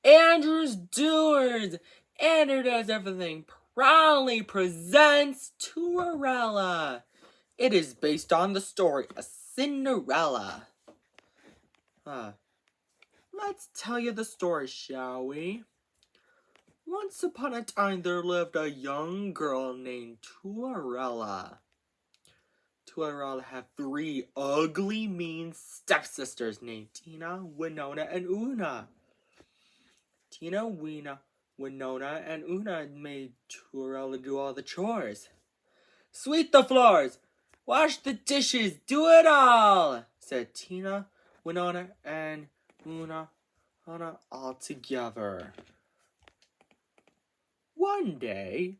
Andrew's Doers. Andrew Does Everything proudly presents Cinderella. It is based on the story of Cinderella. Let's tell you the story, shall we? Once upon a time there lived a young girl named Cinderella. Cinderella had 3 ugly, mean stepsisters named Tina, Winona, and Una. Tina, Winona, and Una made Cinderella do all the chores. Sweep the floors, wash the dishes, do it all, said Tina, Winona, and Una all together. One day,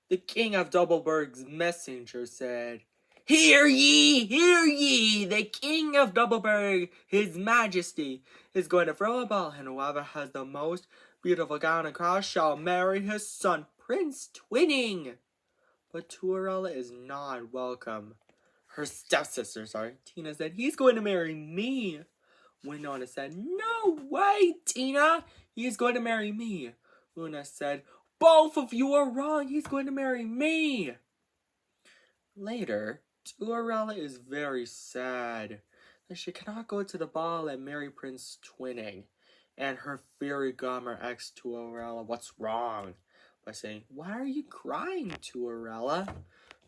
the king of Doubleburg's messenger said, Hear ye, the king of Doubleburg, his majesty, is going to throw a ball, and whoever has the most beautiful gown and cross shall marry his son, Prince Twinning. But Cinderella is not welcome. Her stepsister, Tina said, he's going to marry me. Winona said, no way, Tina, he's going to marry me. Una said, both of you are wrong, he's going to marry me. Later, Cinderella is very sad that she cannot go to the ball and marry Prince Twinning. And her fairy godmother asks Cinderella what's wrong by saying, why are you crying, Cinderella?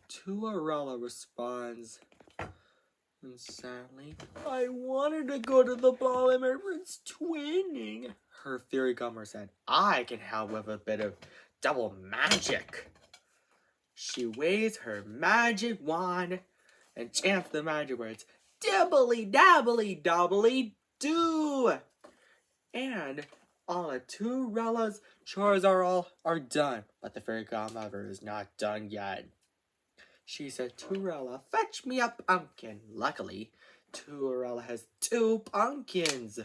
Cinderella responds, and sadly, I wanted to go to the ball and marry Prince Twinning. Her fairy godmother said, I can help with a bit of double magic. She waves her magic wand and chants the magic words, dibbly dabbly dobbly doo. And all of Cinderella's chores are done, but the fairy godmother is not done yet. She said, Cinderella, fetch me a pumpkin. Luckily, Cinderella has 2 pumpkins.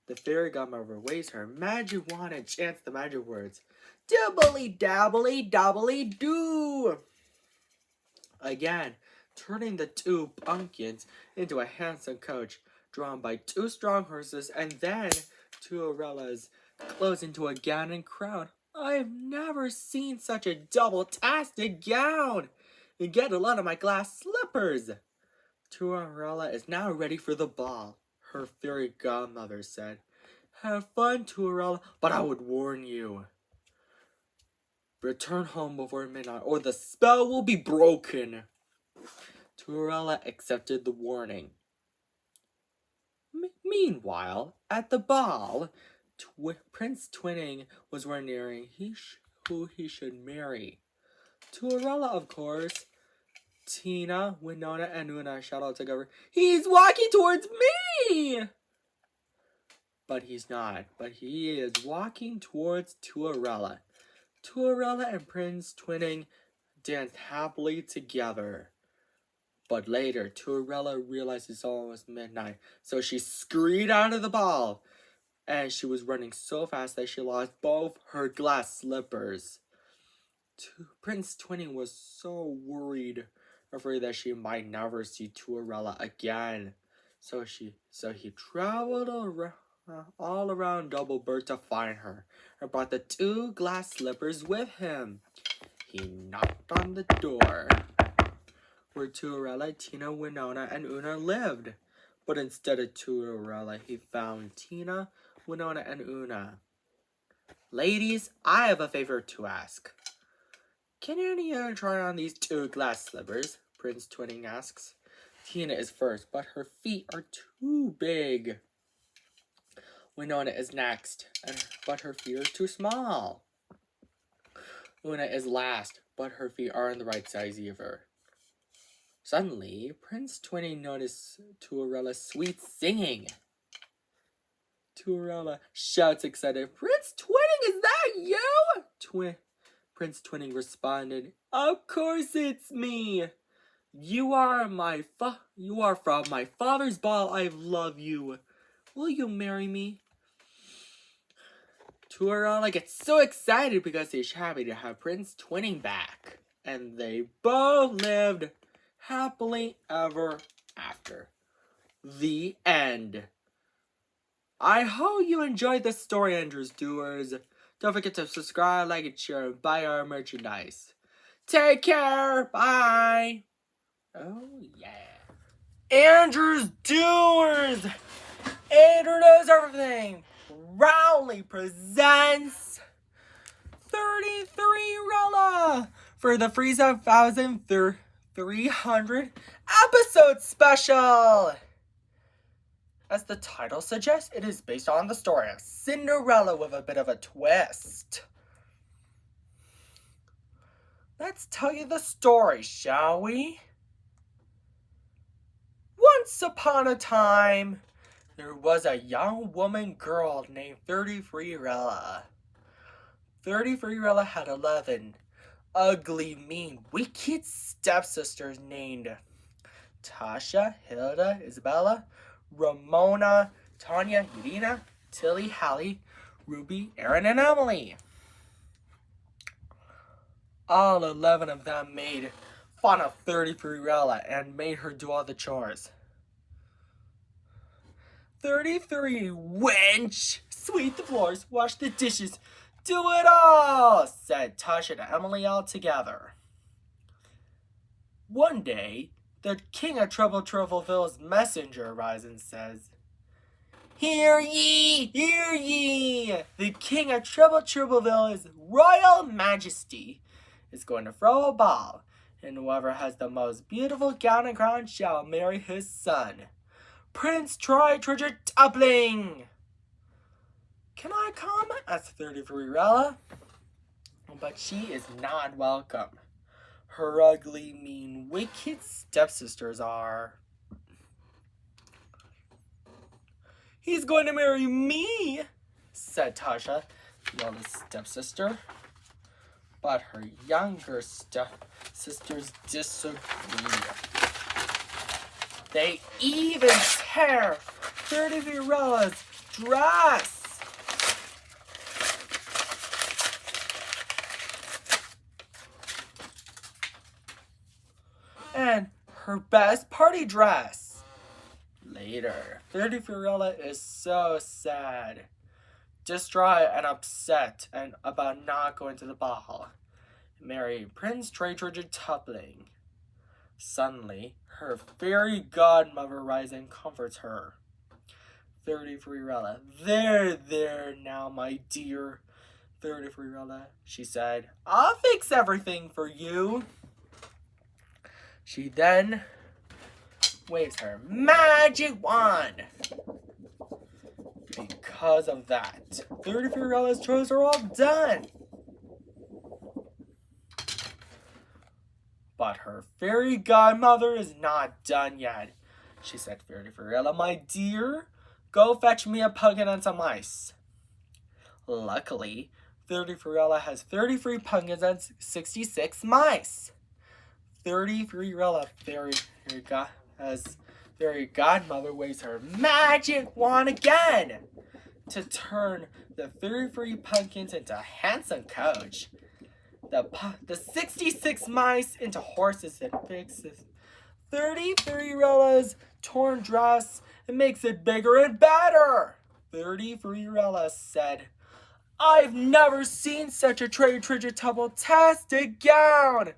The fairy godmother waves her magic wand and chants the magic words, dibbly dabbly dobbly doo. Again, turning the 2 pumpkins into a handsome coach drawn by 2 strong horses, and then Cinderella's clothes into a gown and crown. I've never seen such a double-tasted gown. And get a lot of my glass slippers. Cinderella is now ready for the ball. Her fairy godmother said, have fun, Cinderella, but I would warn you. Return home before midnight, or the spell will be broken. Cinderella accepted the warning. Meanwhile, at the ball, Prince Twinning was wondering who he should marry. Cinderella, of course. Tina, Winona, and Una shout out together, he's walking towards me! But he's not. But he is walking towards Cinderella. Cinderella and Prince Twinning danced happily together. But later, Cinderella realized it's almost midnight, so she scurried out of the ball. And she was running so fast that she lost both her glass slippers. Prince Twinning was so worried, afraid that she might never see Cinderella again. So he traveled all around Doubleburg to find her, and brought the 2 glass slippers with him. He knocked on the door where Cinderella, Tina, Winona, and Una lived. But instead of Cinderella, he found Tina, Winona, and Una. Ladies, I have a favor to ask. Can any of you try on these 2 glass slippers? Prince Twinning asks. Tina is first, but her feet are too big. Winona is next, but her feet are too small. Una is last, but her feet aren't the right size either. Suddenly, Prince Twinning noticed Cinderella's sweet singing. Cinderella shouts excited, Prince Twinning, is that you? Prince Twinning responded, of course it's me. You are from my father's ball. I love you. Will you marry me? Cinderella gets so excited because she's happy to have Prince Twinning back. And they both lived happily ever after. The end. I hope you enjoyed this story, Andrews Doers. Don't forget to subscribe, like, and share, and buy our merchandise. Take care. Bye. Oh, yeah. Andrews Doers. Andrew Knows Everything proudly presents 33rella for the Frieza 1300 episode special. As the title suggests, it is based on the story of Cinderella with a bit of a twist. Let's tell you the story, shall we? Once upon a time, there was a young woman girl named 33rella. 33rella had 11 ugly, mean, wicked stepsisters named Tasha, Hilda, Isabella, Ramona, Tanya, Irina, Tilly, Hallie, Ruby, Erin, and Emily. All 11 of them made fun of 33rella and made her do all the chores. 33, wench! Sweep the floors, wash the dishes, do it all, said Tasha to Emily all together. One day, the king of Troubleville's messenger arrives and says, Hear ye, hear ye! The king of Troubleville's royal majesty is going to throw a ball, and whoever has the most beautiful gown and crown shall marry his son, Prince Treasure Toppling. Can I come? asked 33rella. But she is not welcome. Her ugly, mean, wicked stepsisters are. He's going to marry me, said Tasha, the oldest stepsister. But her younger stepsisters disagree. They even tear 33rella's dress. And her best party dress. Later, 33rella is so sad, distraught, and upset about not going to the ball, marrying Prince Treasure Toppling. Suddenly, her fairy godmother rises and comforts her. 33rella, there now, my dear 33rella, she said. I'll fix everything for you. She then waves her magic wand. Because of that, 33rella's chores are all done. But her fairy godmother is not done yet. She said, 33rella, my dear, go fetch me a pumpkin and some ice. Luckily, 33rella has 33 pumpkins and 66 mice. 33rella, fairy godmother waves her magic wand again to turn the 33 pumpkins into a handsome coach, the 66 mice into horses, and fixes 33rella's torn dress and makes it bigger and better. 33rella said, I've never seen such a Treasure Toppling-tastic gown.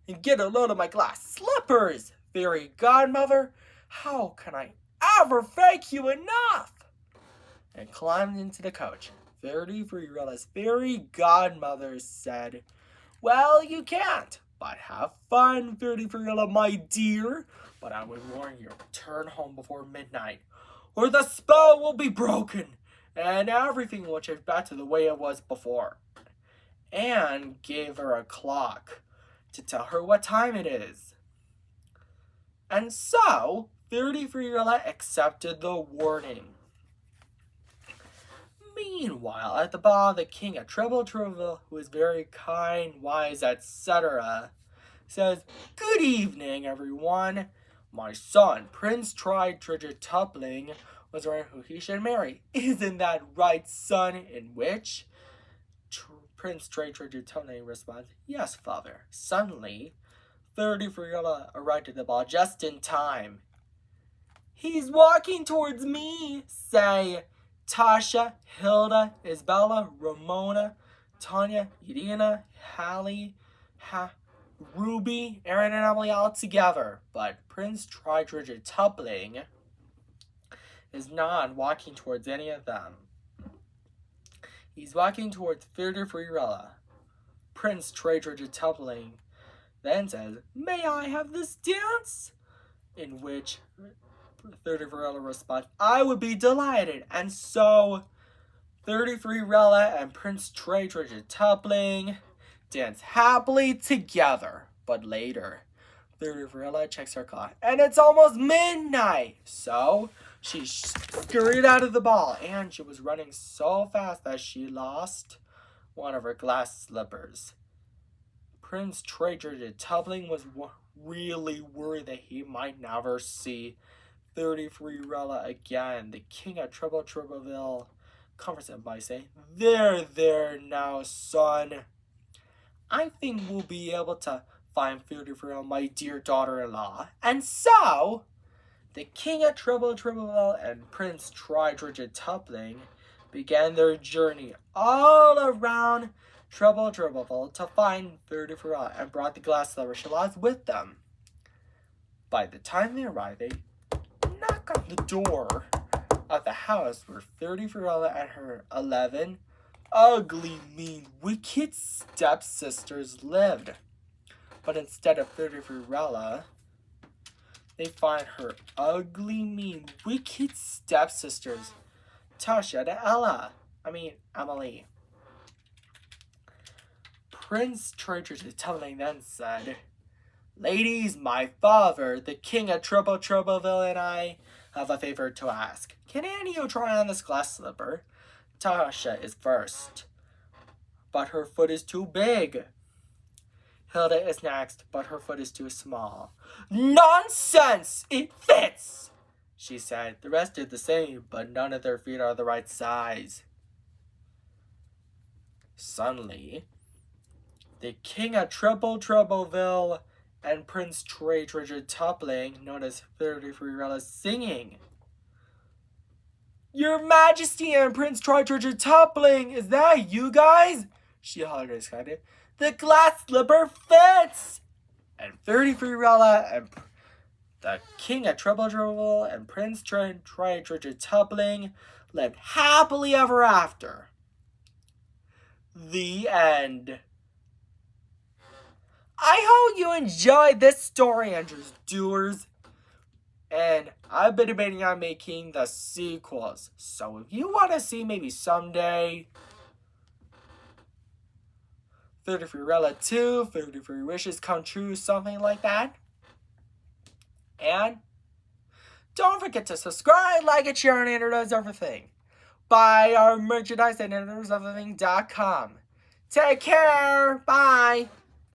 And get a load of my glass slippers, fairy godmother. How can I ever thank you enough? And climbed into the coach. 33rella's fairy godmother said, well, you can't, but have fun, 33rella, my dear. But I would warn you, return home before midnight, or the spell will be broken, and everything will change back to the way it was before. And gave her a clock to tell her what time it is. And so, 33rella accepted the warning. Meanwhile, at the ball, the king of Troubleville, who is very kind, wise, etc., says, Good evening, everyone. My son, Prince Treasure Toppling, was wondering who he should marry. Isn't that right, son? In which Prince Treasure Toppling responds, Yes, father. Suddenly, 33rella arrived at the ball just in time. He's walking towards me, say Tasha, Hilda, Isabella, Ramona, Tanya, Irina, Hallie, Ruby, Aaron, and Emily all together. But Prince Tupling is not walking towards any of them. He's walking towards 33rella. Prince Tupling then says, "May I have this dance?" In which 33rella responds, "I would be delighted." And so 33rella and Prince Tupling dance happily together. But later, 33rella checks her clock, and it's almost midnight. So she scurried out of the ball, and she was running so fast that she lost one of her glass slippers. Prince Tupling was really worried that he might never see 33rella again. The king of Troubleville comforts him by saying, There now, son. I think we'll be able to find 33rella, my dear daughter-in-law." And so, the king of Troubleville and Prince Tupling began their journey all around Troubleville to find 33rella and brought the glass slipper she lost with them. By the time they arrived, they knock on the door of the house where 33rella and her 11 ugly, mean, wicked stepsisters lived. But instead of 33rella, they find her ugly, mean, wicked stepsisters, Tasha and Emily. Prince Tupling then said, "Ladies, my father, the king of Troubleville, and I have a favor to ask. Can any of you try on this glass slipper? Tasha is first, but her foot is too big. Hilda is next, but her foot is too small." "Nonsense! It fits!" she said. The rest did the same, but none of their feet are the right size. Suddenly, the king of Troubleville and Prince Tupling noticed 33rella singing. "Your Majesty and Prince Tupling, is that you guys?" she hollered excited. "The glass slipper fits!" And 33rella and the king of Troubleville and Prince Tupling lived happily ever after. The end. I hope you enjoyed this story, Andrews Doers. And I've been debating on making the sequels. So if you want to see maybe someday 33rella 2, 33 Wishes Come True, something like that. And don't forget to subscribe, like, and share on Internet Everything. Buy our merchandise at interneteverything.com. Take care. Bye.